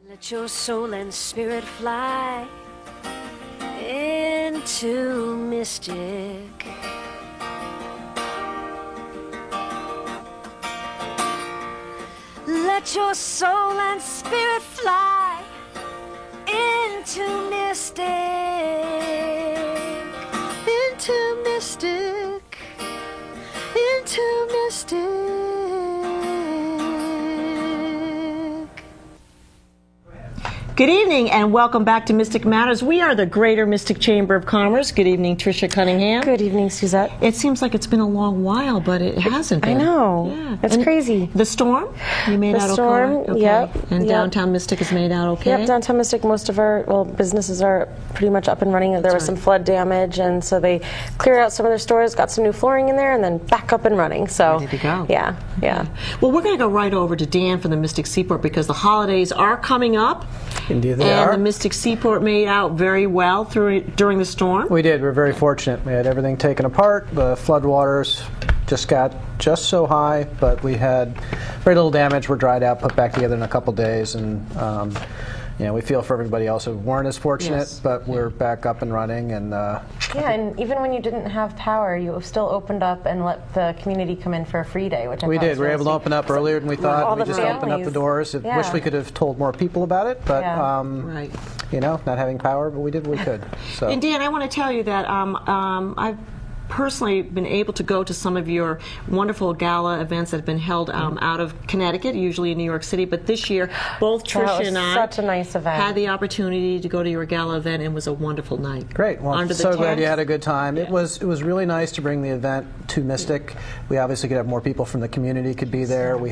Let your soul and spirit fly into mystic. Let your soul and spirit fly into mystic. Into mystic. Into mystic. Good evening and welcome back to Mystic Matters. We are the Greater Mystic Chamber of Commerce. Good evening, Tricia Cunningham. Good evening, Suzette. It seems like it's been a long while, but it hasn't been. I know. Yeah. It's crazy. The storm? You made The out storm, okay? yep. And Yep. downtown Mystic is made out okay? Yep, downtown Mystic, most of our businesses are pretty much up and running. There was some flood damage, and so they cleared out some of their stores, got some new flooring in there, and then back up and running. So, ready to go. Yeah. Well, we're going to go right over to Dan from the Mystic Seaport because the holidays are coming up. Indeed they and are. The Mystic Seaport made out very well during the storm. We did. We're very fortunate. We had everything taken apart. The floodwaters just got just so high, but we had very little damage. We're dried out, put back together in a couple days, and we feel for everybody else who weren't as fortunate, Yes. but we're back up and running. And Yeah, and even when you didn't have power, you still opened up and let the community come in for a free day, which I we thought did. was We were really able to sweet. open up earlier than we All thought. We the just opened up the families. doors. I Yeah. wish we could have told more people about it, but Yeah. Right. not having power, but we did what we could. So. And Dan, I want to tell you that I've personally been able to go to some of your wonderful gala events that have been held out of Connecticut, usually in New York City. But this year, both That Tricia was and I such a nice event. had the opportunity to go to your gala event, and it was a wonderful night. Great. Well, Under the so glad tent. you had a good time. It was really nice to bring the event to Mystic. We obviously could have more people from the community could be there. We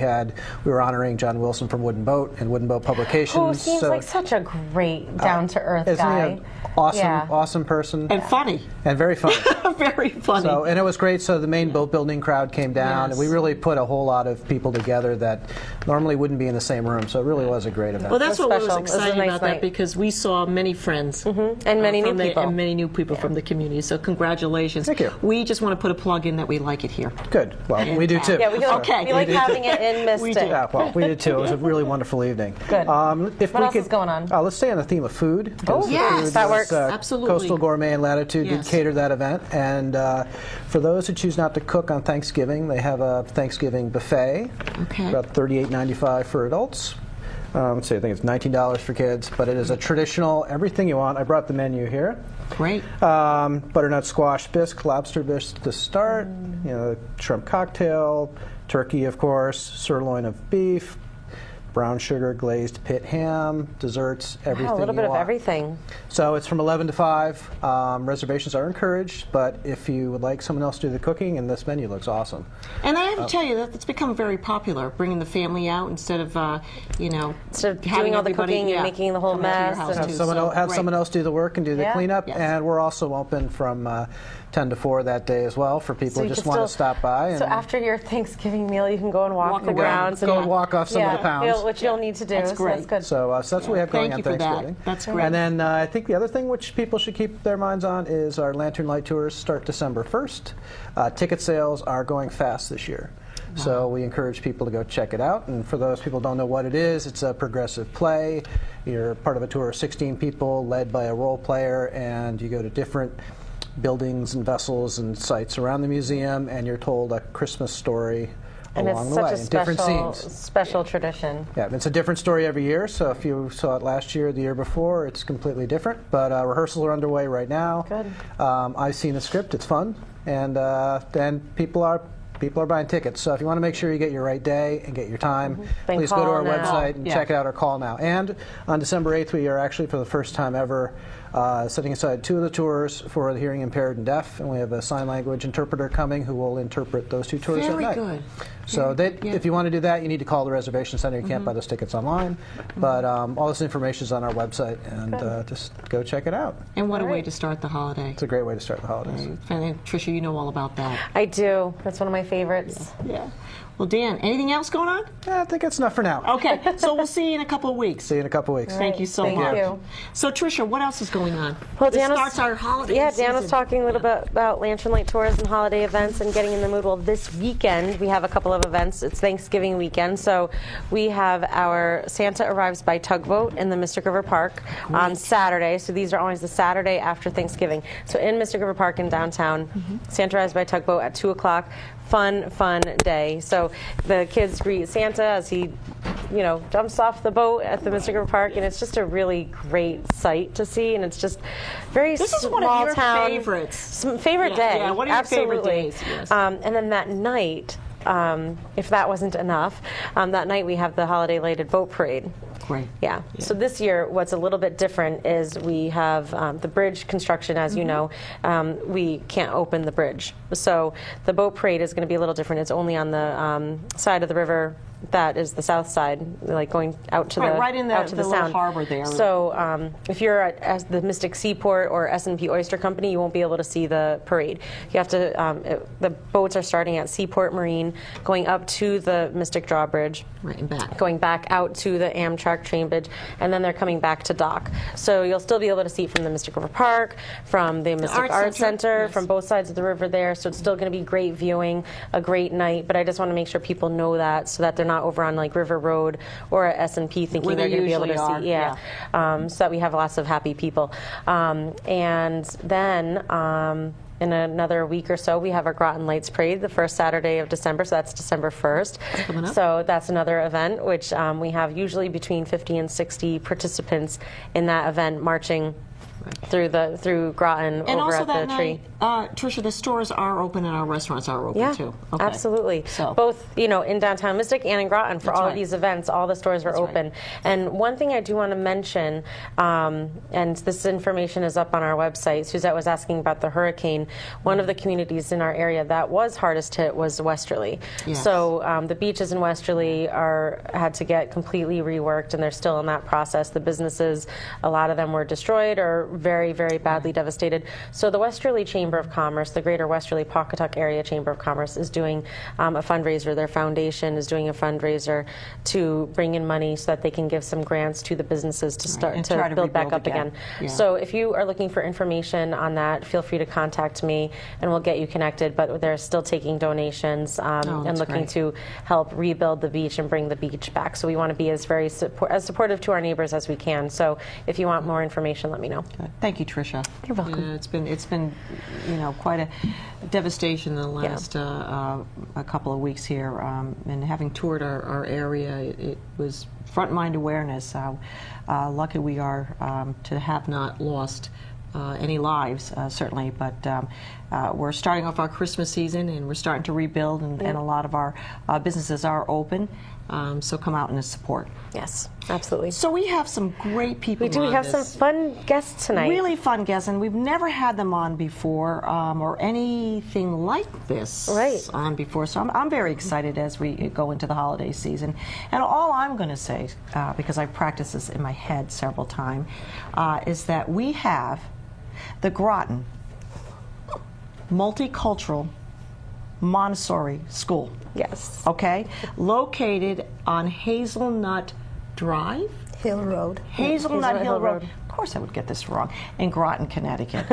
were honoring John Wilson from Wooden Boat and Wooden Boat Publications. Who seems so, like such a great, down-to-earth isn't guy. he an awesome, Yeah. awesome person And funny. and very funny. Very funny. So, and it was great. So the main boat building crowd came down, Yes. and we really put a whole lot of people together that normally wouldn't be in the same room. So it really was a great event. Well, that's It was what was special. It was a exciting nice about that night. because we saw many friends And many new from the- people. and many new people from the community. So congratulations. Thank you. We just want to put a plug in that we like it here. Good. Well, we do too. Yeah, we So- Okay. we like We do having it in We Mystic. do. Yeah, well, we did too. It was a really wonderful evening. Good. If What we else could, is going on? Let's stay on the theme of food. because Oh, the yes, food that was, works. Absolutely. Coastal Gourmet and Latitude Yes. did cater that event. And for those who choose not to cook on Thanksgiving, they have a Thanksgiving buffet. Okay. About $38.95 for adults. Let's see, I think it's $19 for kids, but it is a traditional, everything you want. I brought the menu here. Great. Butternut squash bisque, lobster bisque to start, shrimp cocktail, turkey, of course, sirloin of beef, brown sugar glazed pit ham, desserts, everything Wow, a little you bit of want. everything. So it's from 11 to 5. Reservations are encouraged, but if you would like someone else to do the cooking, and this menu looks awesome. And I have to tell you that it's become very popular, bringing the family out instead of, Instead of having doing all the everybody, cooking and making the whole coming to your mess house and- too. Have So, someone right. else do the work and do the Yeah. cleanup, Yes. and we're also open from 10 to 4 that day as well for people So who you just can want to still- stop by. So and after your Thanksgiving meal, you can go and walk Walk the around. grounds go and walk off some of the pounds. which you'll need to do. That's so great. that's good. So that's what we have going Thank on you for that. Thanksgiving. That's great. And then I think the other thing which people should keep their minds on is our Lantern Light Tours start December 1st. Ticket sales are going fast this year. So we encourage people to go check it out. And for those people who don't know what it is, it's a progressive play. You're part of a tour of 16 people led by a role player, and you go to different buildings and vessels and sites around the museum, and you're told a Christmas story And along it's the such way a in different scenes. special tradition. Yeah, it's a different story every year. So if you saw it last year, or the year before, it's completely different. But rehearsals are underway right now. Good. I've seen the script; it's fun, and then people are buying tickets. So if you want to make sure you get your right day and get your time, Then please go to call our now. website and Yeah. check it out or call now. And on December 8th, we are actually for the first time ever setting aside 2 of the tours for the hearing impaired and deaf, and we have a sign language interpreter coming who will interpret those 2 tours Very at night. good. So if you want to do that, you need to call the reservation center. You can't buy those tickets online, but all this information is on our website, and just go check it out. And what a way Alright. to start the holiday. It's a great way to start the holidays. And Tricia, you know all about that. I do. That's one of my favorites. Yeah. Well, Dan, anything else going on? Yeah, I think that's enough for now. Okay, so we'll see you in a couple of weeks. See you in a couple weeks. Thank you so Thank much. you. So, Tricia, what else is going on? Well, this Dan was- starts our holiday Yeah, season. Dan was talking a little bit about Lantern Light Tours and holiday events and getting in the mood. Well, this weekend we have a couple of events. It's Thanksgiving weekend, so we have our Santa Arrives by Tugboat in the Mystic River Park on Saturday. So these are always the Saturday after Thanksgiving. So in Mystic River Park in downtown, Santa Arrives by Tugboat at 2 o'clock. Fun day. So the kids greet Santa as he, jumps off the boat at the Mystic River Park, and it's just a really great sight to see. And it's just very This is small one of your town favorites. favorite Yeah, day. yeah, one of your Absolutely. favorite days, yes. And then that night, if that wasn't enough, that night we have the holiday lighted boat parade. Great. Yeah. So this year, what's a little bit different is we have the bridge construction, as you know. We can't open the bridge. So the boat parade is going to be a little different. It's only on the side of the river that is the south side, like going out to Right in out to the the little sound. harbor there. So if you're at the Mystic Seaport or S&P Oyster Company, you won't be able to see the parade. You have to. The boats are starting at Seaport Marine, going up to the Mystic Drawbridge. Right, and back. Going back out to the Amtrak train bridge, and then they're coming back to dock. So you'll still be able to see from the Mystic River Park, from the Mystic Arts Center, yes. from both sides of the river there. So it's still going to be great viewing, a great night. But I just want to make sure people know that, so that they're not over on like River Road or at S&P thinking Where they're they going to be able to usually see. are, So that we have lots of happy people. And then. In another week or so, we have our Groton Lights Parade, the first Saturday of December, so that's December 1st. coming up. So that's another event, which we have usually between 50 and 60 participants in that event marching through Groton And over also at that the tree. night, Tricia, the stores are open and our restaurants are open Yeah, too. Okay. absolutely. So. Both, in downtown Mystic and in Groton for That's all right. of these events, all the stores were That's right. open. And one thing I do want to mention, and this information is up on our website. Suzette was asking about the hurricane. One of the communities in our area that was hardest hit was Westerly. Yes. So the beaches in Westerly had to get completely reworked, and they're still in that process. The businesses, a lot of them were destroyed or very, very badly devastated. So the Westerly Chamber of Commerce, the Greater Westerly Pawcatuck Area Chamber of Commerce, is doing a fundraiser. Their foundation is doing a fundraiser to bring in money so that they can give some grants to the businesses to start and try to build back rebuild up again. Yeah. So if you are looking for information on that, feel free to contact me and we'll get you connected. But they're still taking donations and that's looking great. to help rebuild the beach and bring the beach back. So we want to be as supportive to our neighbors as we can. So if you want more information, let me know. Thank you, Tricia. You're welcome. Yeah, it's been quite a devastation in the last a couple of weeks here, and having toured our area, it was front mind awareness. How lucky we are to have not lost any lives, certainly, but we're starting off our Christmas season and we're starting to rebuild, and a lot of our businesses are open. So come out and support. Yes, absolutely. So we have some great people. We do. We have some fun guests tonight. Really fun guests, and we've never had them on before, or anything like this on before. So I'm very excited as we go into the holiday season. And all I'm going to say, because I've practiced this in my head several times, is that we have the Groton Multicultural Montessori School. Yes. Okay? Located on Hazelnut Drive? Hill Road. Hazelnut Hill Road. Of course I would get this wrong. In Groton, Connecticut.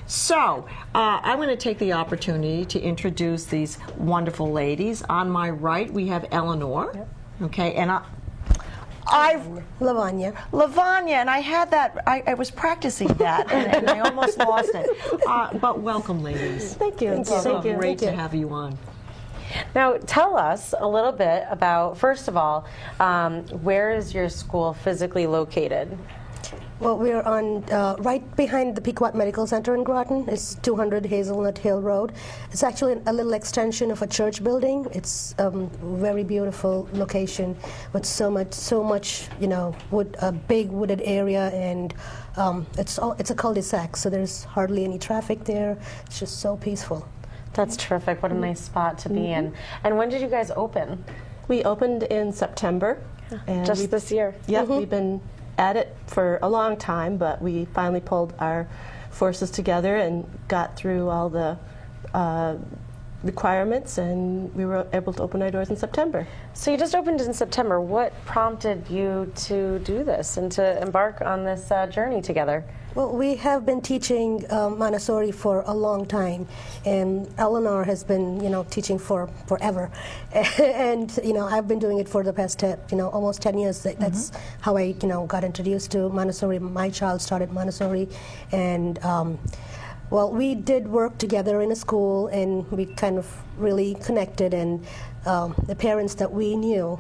So I'm going to take the opportunity to introduce these wonderful ladies. On my right, we have Eleanor. Yep. Okay, and Lavanya. Lavanya, and I had that, I was practicing that, and I almost lost it. But welcome, ladies. Thank you. It's so Thank you. great Thank to you. have you on. Now, tell us a little bit about, first of all, where is your school physically located? Well, we're on right behind the Pequot Medical Center in Groton. It's 200 Hazelnut Hill Road. It's actually a little extension of a church building. It's a very beautiful location with so much, a big wooded area, and it's a cul-de-sac, so there's hardly any traffic there. It's just so peaceful. That's terrific. What a nice spot to be in. And when did you guys open? We opened in September. And Just this year? Yep, we've been at it for a long time, but we finally pulled our forces together and got through all the requirements, and we were able to open our doors in September. So you just opened in September. What prompted you to do this and to embark on this journey together? Well, we have been teaching Montessori for a long time, and Eleanor has been, teaching for forever, and I've been doing it for the past, almost 10 years. That's how I, got introduced to Montessori. My child started Montessori, and well, we did work together in a school, and we kind of really connected. And the parents that we knew,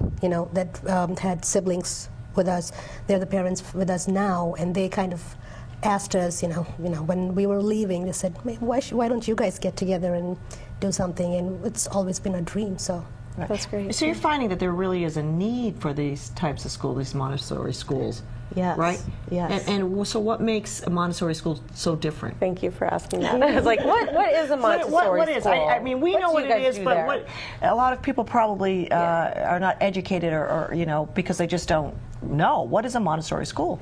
that had siblings with us, they're the parents with us now, and they kind of asked us, when we were leaving, they said, why don't you guys get together and do something? And it's always been a dream, so. Right. That's great. So you're finding that there really is a need for these types of schools, these Montessori schools, Yes. right? Yes. And so what makes a Montessori school so different? Thank you for asking that. I was like, what is a Montessori what is? school? I mean, we What know do what you it guys is, do but there? what a lot of people probably are not educated or because they just don't know. What is a Montessori school?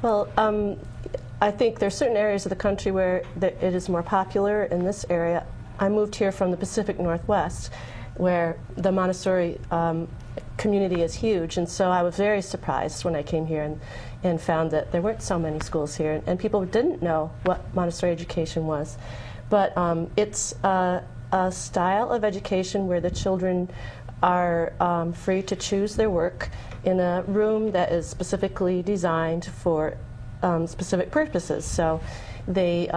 Well, I think there's certain areas of the country where it is more popular. In this area, I moved here from the Pacific Northwest, where the Montessori community is huge, and so I was very surprised when I came here and found that there weren't so many schools here, and people didn't know what Montessori education was. But it's a style of education where the children are free to choose their work in a room that is specifically designed for specific purposes. So they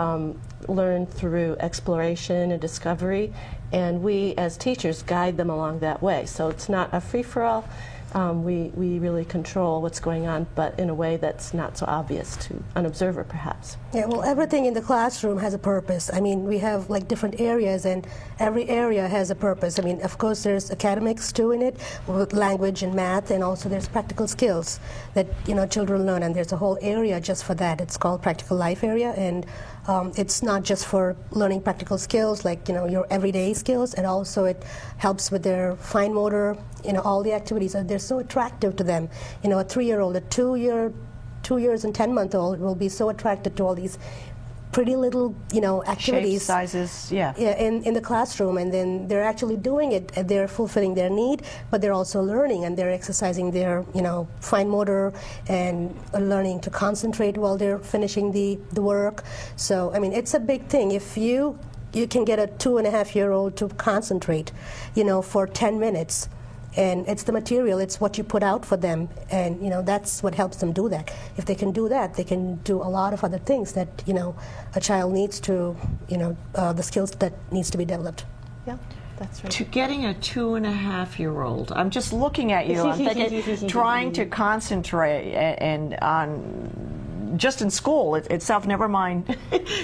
learn through exploration and discovery, and we as teachers guide them along that way. So it's not a free-for-all. We really control what's going on, but in a way that's not so obvious to an observer, perhaps. Yeah, well, everything in the classroom has a purpose. I mean, we have like different areas, and every area has a purpose. I mean, of course, there's academics too in it, with language and math, and also there's practical skills that children learn, and there's a whole area just for that. It's called Practical Life Area, and it's not just for learning practical skills like your everyday skills, and also it helps with their fine motor. All the activities they're so attractive to them. A 3-year-old, a 2 years and 10-month-old will be so attracted to all these pretty little activities, Shapes, sizes, yeah. in the classroom, and then they're actually doing it. They're fulfilling their need, but they're also learning, and they're exercising their fine motor and learning to concentrate while they're finishing the work. So I mean, it's a big thing. If you can get a 2.5-year-old to concentrate for 10 minutes, and it's the material, it's what you put out for them, and that's what helps them do that. If they can do that, they can do a lot of other things that a child needs to, the skills that needs to be developed. Yeah, that's right. To getting a 2.5-year-old, I'm just looking at you. I'm thinking, trying to concentrate and on just in school itself. Never mind,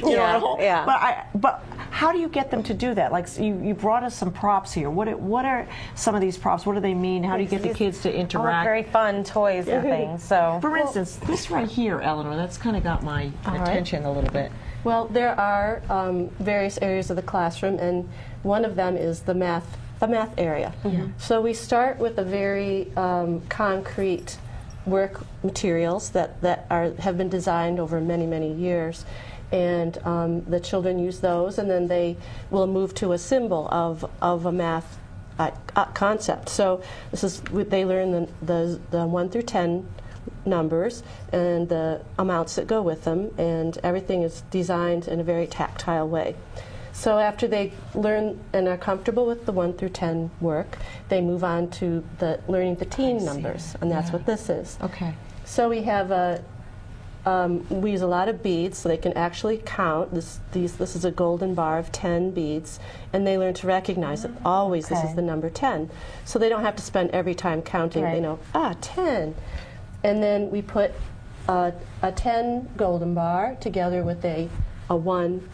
Yeah, at home. yeah. But how do you get them to do that? Like you brought us some props here. What are some of these props? What do they mean? How do you get the kids to All interact? very fun toys and things. So For instance, this right here, Eleanor, that's kind of got my attention a little bit. Well, there are various areas of the classroom, and one of them is the math area. So we start with a very concrete work materials that have been designed over many years, and the children use those, and then they will move to a symbol of a math concept. So they learn the 1 through 10 numbers and the amounts that go with them, and everything is designed in a very tactile way. So after they learn and are comfortable with the 1 through 10 work, they move on to learning the teen numbers, and that's what this is. Okay. So we have we use a lot of beads, so they can actually count. This is a golden bar of 10 beads, and they learn to recognize that always this is the number 10. So they don't have to spend every time counting. Right. They know 10, and then we put a 10 golden bar together with a 1.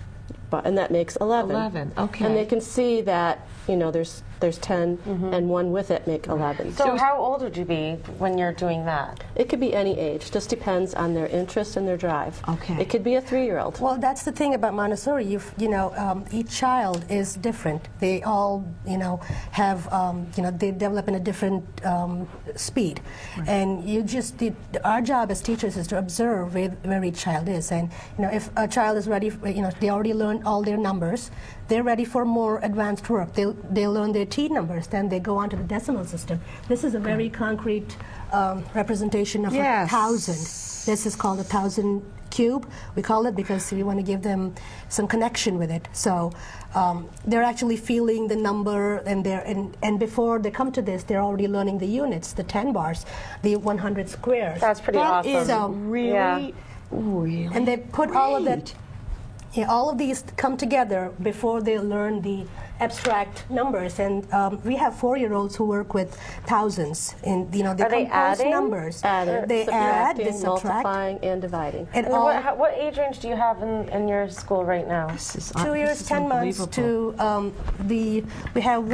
And that makes 11. 11, okay. And they can see that there's there's 10, and one with it make 11. So how old would you be when you're doing that? It could be any age, just depends on their interest and their drive. Okay. It could be a 3-year-old. Well, that's the thing about Montessori. Each child is different. They all, have, they develop in a different speed. Right. And our job as teachers is to observe where each child is. And, if a child is ready, they already learned all their numbers, they're ready for more advanced work. They'll learn their T numbers, then they go on to the decimal system. This is a very concrete representation of 1,000. This is called 1,000 cube. We call it because we want to give them some connection with it. So they're actually feeling the number, and before they come to this, they're already learning the units, the 10 bars, the 100 squares. That's pretty awesome. That is really, really. And they put all of that. Yeah, all of these come together before they learn the abstract numbers, and we have 4-year-olds who work with thousands. And they compose adding? numbers. They add, they subtract, multiplying, and dividing. And what age range do you have in your school right now? 2 years, 10 months to we have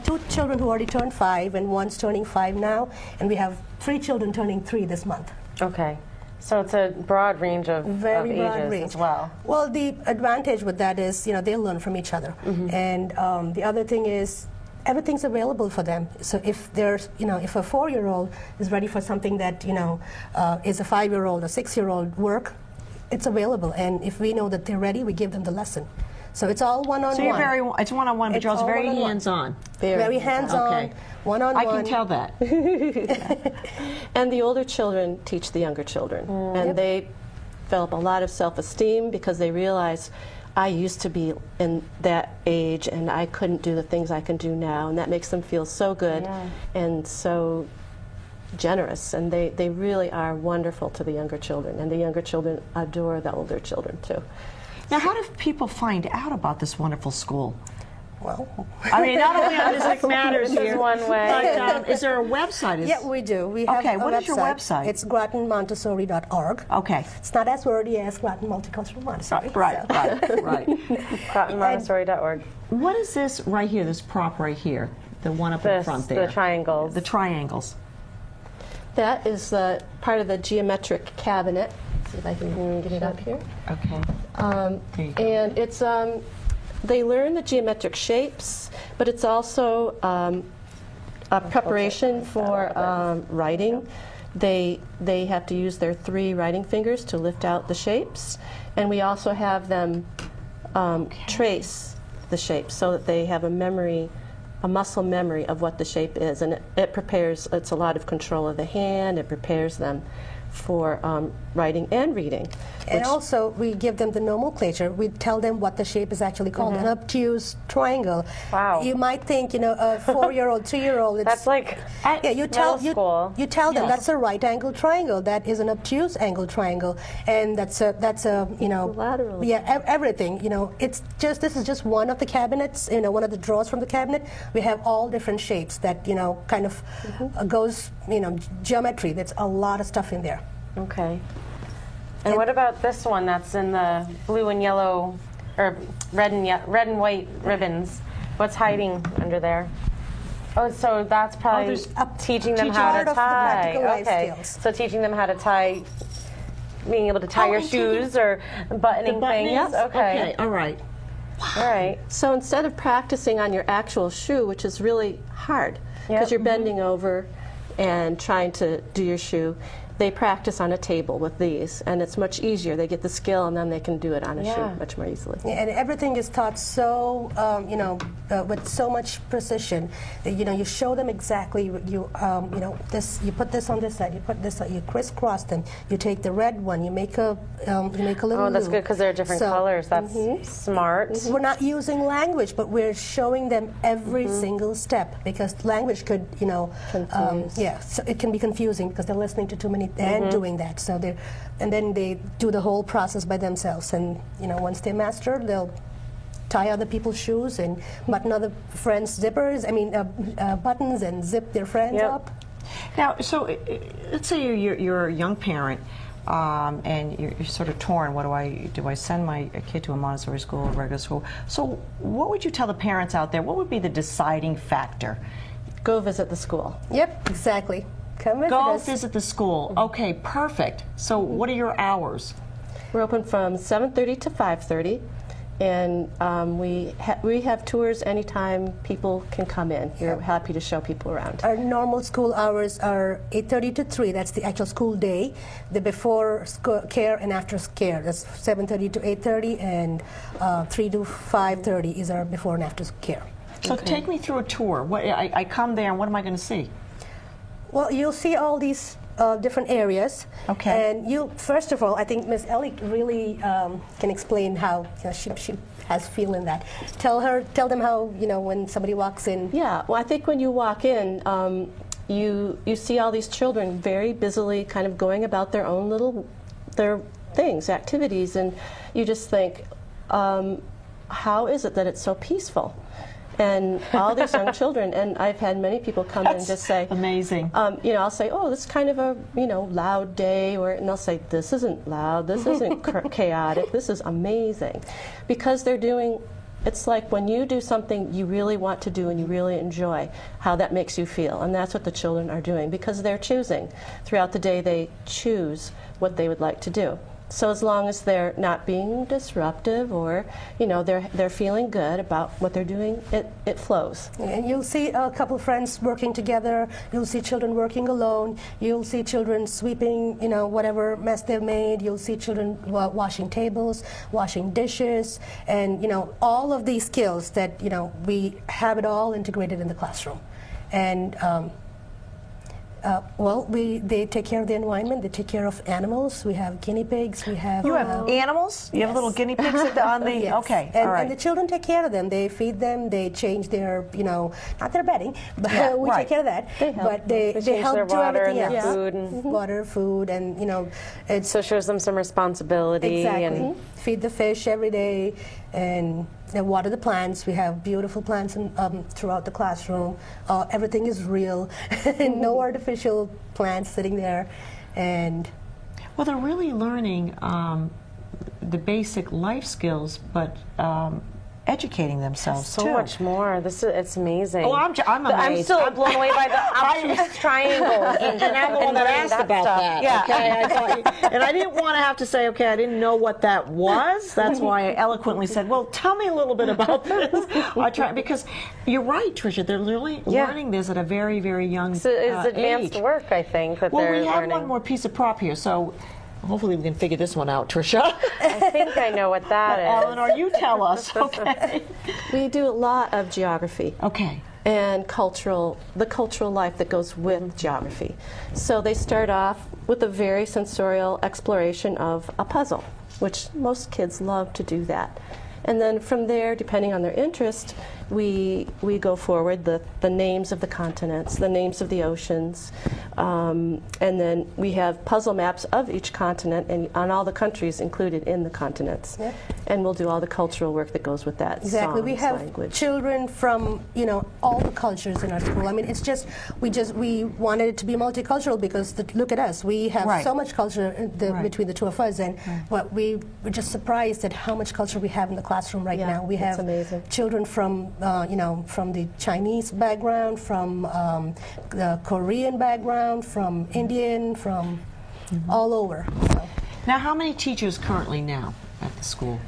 two children who already turned 5, and one's turning 5 now, and we have 3 children turning 3 this month. Okay. So it's a broad range of Very ages broad range as well. Well, the advantage with that is, they'll learn from each other. And the other thing is, everything's available for them. So if there's, if a 4-year-old is ready for something that, is a 5-year-old or 6-year-old work, it's available. And if we know that they're ready, we give them the lesson. So it's all one-on-one. So it's one-on-one, but you're also very hands-on. Very hands-on, okay. One-on-one. I can tell that. And the older children teach the younger children. And they develop a lot of self-esteem because they realize, I used to be in that age and I couldn't do the things I can do now. And that makes them feel so good and so generous. And they really are wonderful to the younger children. And the younger children adore the older children, too. Now, how do people find out about this wonderful school? Well, I mean, not only on Music Matters This is here, one way. but is there a website? yeah, we do. We have Okay, what is your website? It's GrotonMontessori.org. Okay. It's not as wordy as Groton Multicultural Montessori. Right. GrotonMontessori.org. What is this right here, this prop right here, the one up in front there? The triangles. The triangles. That is part of the geometric cabinet. Let's see if I can get it up here. Okay. There you go. And it's they learn the geometric shapes, but it's also a preparation for writing. They have to use their 3 writing fingers to lift out the shapes, and we also have them trace the shapes so that they have a muscle memory of what the shape is, and it's a lot of control of the hand. It prepares them for writing and reading. And also, we give them the nomenclature. We tell them what the shape is actually called, an obtuse triangle. Wow. You might think, a 4-year-old, 3-year-old. That's like you tell school. You tell them that's a right angle triangle. That is an obtuse angle triangle, and that's a lateral. Yeah, everything. It's just this is just one of the cabinets. One of the drawers from the cabinet. We have all different shapes that kind of goes. Geometry. There's a lot of stuff in there. Okay. And what about this one that's in the blue and yellow, or red and white ribbons? What's hiding under there? Oh, so that's probably teaching them how to tie. Okay. So teaching them how to tie, being able to tie your shoes or buttoning things. Okay. All right. All right. So instead of practicing on your actual shoe, which is really hard because you're bending over and trying to do your shoe, they practice on a table with these, and it's much easier. They get the skill, and then they can do it on a shoe much more easily. Yeah, and everything is taught so, with so much precision. You show them exactly. This. You put this on this side. You put this. You crisscross them. You take the red one. You make a little. Oh, that's good because they're different colors. That's smart. We're not using language, but we're showing them every single step because language could, so it can be confusing because they're listening to too many and doing that. So then they do the whole process by themselves. And once they master, they'll tie other people's shoes and button other friends' zippers. Buttons and zip their friends up. Now, so let's say you're a young parent. and you're sort of torn. What do I send my kid to a Montessori school or regular school? So what would you tell the parents out there? What would be the deciding factor? Go visit the school. Yep, exactly. Come visit Go us. visit the school. Okay, perfect. So what are your hours? We're open from 7:30 to 5:30, and we have tours anytime people can come in. We're happy to show people around. Our normal school hours are 8:30 to 3. That's the actual school day. The before care and after care. That's 7:30 to 8:30, and 3 to 5:30 is our before and after care. So take me through a tour. I come there, and what am I going to see? Well, you'll see all these different areas. Okay. And you, first of all, I think Ms. Ellie really can explain how she has feel in that. Tell them how, when somebody walks in. Yeah, well, I think when you walk in, you see all these children very busily kind of going about their own their things, activities, and you just think, how is it that it's so peaceful? And all these young children, and I've had many people come in and just say, amazing. I'll say, oh, this is kind of a loud day, and they'll say, this isn't loud, this isn't chaotic, this is amazing, because they're doing. It's like when you do something you really want to do and you really enjoy, how that makes you feel, and that's what the children are doing because they're choosing throughout the day. They choose what they would like to do. So as long as they're not being disruptive, or they're feeling good about what they're doing, it flows. And you'll see a couple of friends working together. You'll see children working alone. You'll see children sweeping, whatever mess they've made. You'll see children washing tables, washing dishes, and all of these skills that we have it all integrated in the classroom. And they take care of the environment. They take care of animals. We have guinea pigs. We have. You have animals? You have little guinea pigs on the. Yes. Okay, and, all right. And the children take care of them. They feed them. They change their, not their bedding, but we right. take care of that. They help. But they change help their do water everything and their else. food and water, food, and it's so it shows them some responsibility. exactly And feed the fish every day and water the plants. We have beautiful plants throughout the classroom. Everything is real, no artificial plants sitting there, and well, they're really learning the basic life skills, but educating themselves so too. much more. It's amazing. Oh, I'm amazed. I'm still blown away by the obtuse triangles. And I'm the one that learning asked about stuff. that. Yeah. Okay, and I didn't want to have to say, okay, I didn't know what that was. That's why I eloquently said, well, tell me a little bit about this. I try, because you're right, Tricia. They're really learning this at a very, very young So it's advanced age. work, I think, that Well, they're we have learning. one more piece of prop here, so hopefully we can figure this one out, Tricia. I think I know what that is. Eleanor, you tell us, okay? We do a lot of geography. Okay. And the cultural life that goes with geography. So they start off with a very sensorial exploration of a puzzle, which most kids love to do that. And then from there, depending on their interest, we go forward the names of the continents, the names of the oceans, and then we have puzzle maps of each continent and on all the countries included in the continents. Yep. And we'll do all the cultural work that goes with that. exactly. Songs, We have language. children from all the cultures in our school. I mean, it's just we wanted it to be multicultural because look at us. We have Right. so much culture Right. between the two of us, and what we were just surprised at how much culture we have in the classroom right Yeah, now. We it's have amazing. children from from the Chinese background, from the Korean background, from Indian, from all over. So. Now, how many teachers currently now at the school?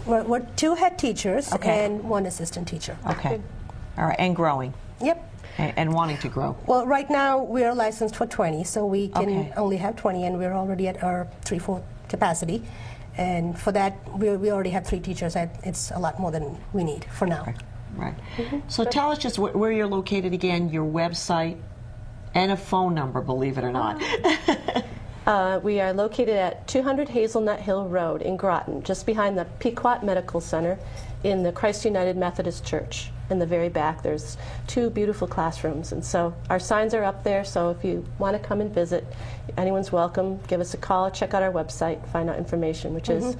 We're 2 head teachers Okay. and 1 assistant teacher. Okay. All right, and growing, Yep. and wanting to grow. Well, right now we are licensed for 20, so we can Okay. only have 20, and we're already at our 3/4 capacity. And for that, we already have 3 teachers, and it's a lot more than we need for now. Right. So tell us just where you're located again, your website, and a phone number, believe it or not. We are located at 200 Hazelnut Hill Road in Groton, just behind the Pequot Medical Center in the Christ United Methodist Church. In the very back, there's 2 beautiful classrooms. And so our signs are up there, so if you want to come and visit, anyone's welcome. Give us a call, check out our website, find out information, which is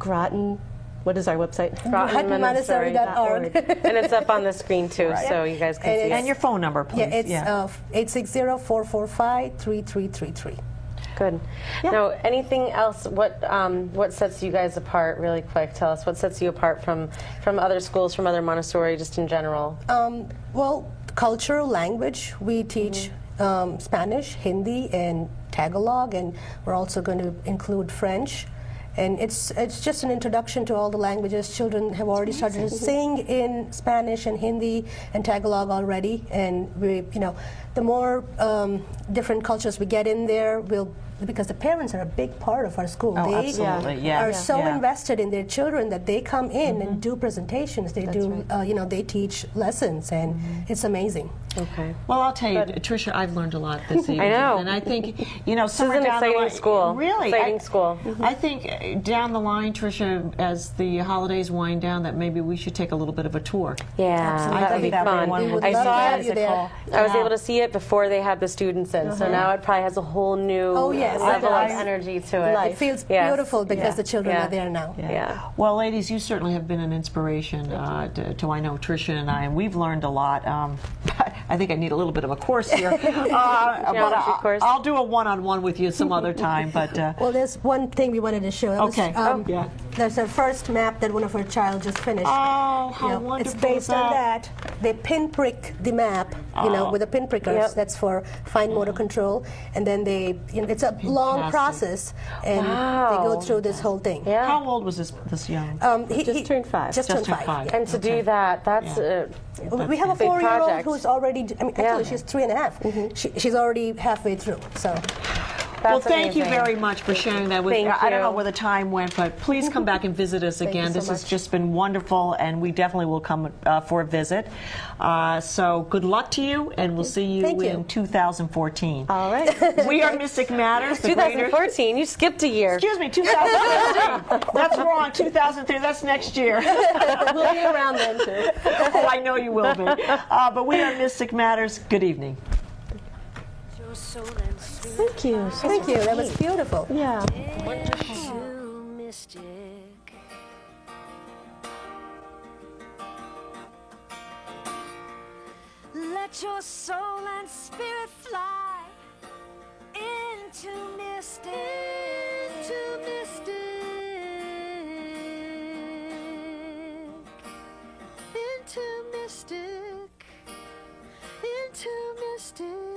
Groton. What is our website? GrotonMontessori.org. And it's up on the screen, too, so you guys can see And it. your phone number, please. Yeah, it's 860-445-3333. Good. Now, anything else? What sets you guys apart? Really quick, tell us what sets you apart from other schools, from other Montessori, just in general. Well, cultural language. We teach Spanish, Hindi, and Tagalog, and we're also going to include French. And it's just an introduction to all the languages. Children have already started to sing in Spanish and Hindi and Tagalog already. And the more different cultures we get in there, because the parents are a big part of our school. Oh, They absolutely. are so invested in their children that they come in and do presentations. They they teach lessons, and it's amazing. Okay. Well, I'll tell you, Tricia, I've learned a lot this evening. I know. And I think, This somewhere is an down the exciting line, school. Really. Exciting school. I think down the line, Tricia, as the holidays wind down, that maybe we should take a little bit of a tour. Yeah, Absolutely. that would be That'd be fun. wonderful. We would I love to saw have it. you there. I was able to see it before they had the students in, so now it probably has a whole new yes, level it of does. energy to it. It feels Yes. beautiful because Yeah. the children Yeah. are there now. Yeah. Well, ladies, you certainly have been an inspiration to I know Tricia and I, and we've learned a lot. I think I need a little bit of a course here. But Geometry course. I'll do a one-on-one with you some other time. But Well, there's one thing we wanted to show. That was, Okay. Yeah. There's a first map that one of our child just finished. Oh, how wonderful It's is based on that? that. They pinprick the map, with a pinprickers. Yep. That's for fine motor control. And then it's a long process, and they go through this whole thing. Yeah. How old was this young? He Just turned 5. Just turned turned 5. five. And to do that, that's We have a big 4-year-old project. who's already. Actually, Yeah. she's 3.5. She's already halfway through. So. Well, that's thank you amazing. very much for sharing that with Thank I don't you. know where the time went, but please come back and visit us again. you so This has much. just been wonderful, and we definitely will come for a visit. So good luck to you, and we'll see you Thank you. in 2014. All right. We are Mystic Matters. the greater- 2014, you skipped a year. Excuse me, 2013. That's wrong. 2003. That's next year. We'll be around then, too. Oh, I know you will be. But we are Mystic Matters. Good evening. Your soul and spirit Thank you. Thank you. That was beautiful. Yeah. to mystic. Let your soul and spirit fly into mystic. Into mystic. Into mystic. Into mystic.